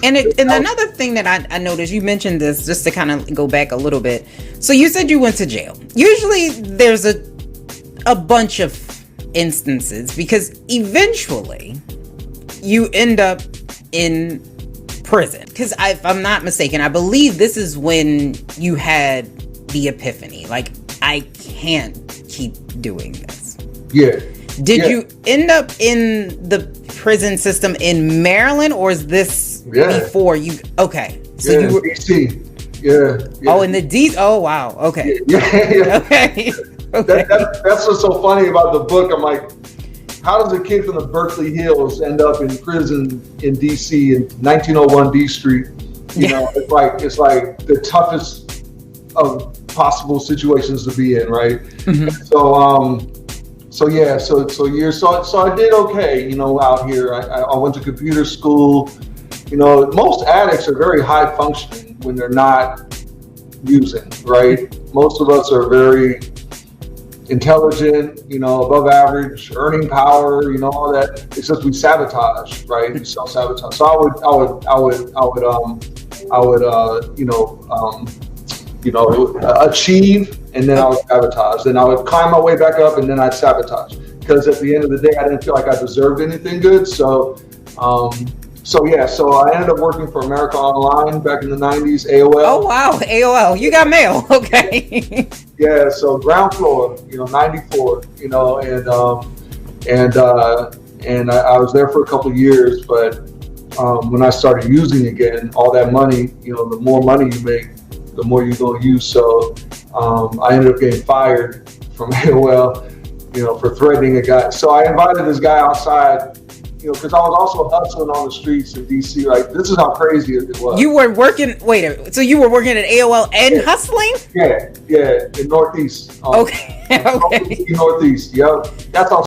And another thing that I noticed, you mentioned this just to kind of go back a little bit. So you said you went to jail. Usually there's a bunch of instances because eventually you end up in prison. Because if I'm not mistaken, I believe this is when you had the epiphany. Like, I can't keep doing this. Yeah. Did you end up in the prison system in Maryland, or is this before you? Okay, so you were DC. Yeah. Oh, in the D. Oh, wow. Okay. Yeah. Okay. Okay. That's what's so funny about the book. I'm like, how does a kid from the Berkeley Hills end up in prison in DC in 1901 D Street? You know, it's like the toughest of possible situations to be in, right? Mm-hmm. So I did okay, you know, out here. I went to computer school. You know, most addicts are very high functioning when they're not using, right? Most of us are very intelligent, you know, above average, earning power, you know, all that. It's just we sabotage, right? We self-sabotage. So I would achieve, and then I would sabotage. Then I would climb my way back up, and then I'd sabotage. Because at the end of the day, I didn't feel like I deserved anything good. So I ended up working for America Online back in the 90s, AOL. Oh, wow, AOL. You got mail. Okay. Yeah, so ground floor, you know, 94, you know, and I was there for a couple of years, but when I started using again, all that money, you know, the more money you make, the more you're going to use. So I ended up getting fired from AOL, you know, for threatening a guy. So I invited this guy outside, you know, because I was also hustling on the streets in DC. Like, this is how crazy it was. You were working, so you were working at AOL and hustling? Yeah, in Northeast. Okay. Northeast, yep. That's how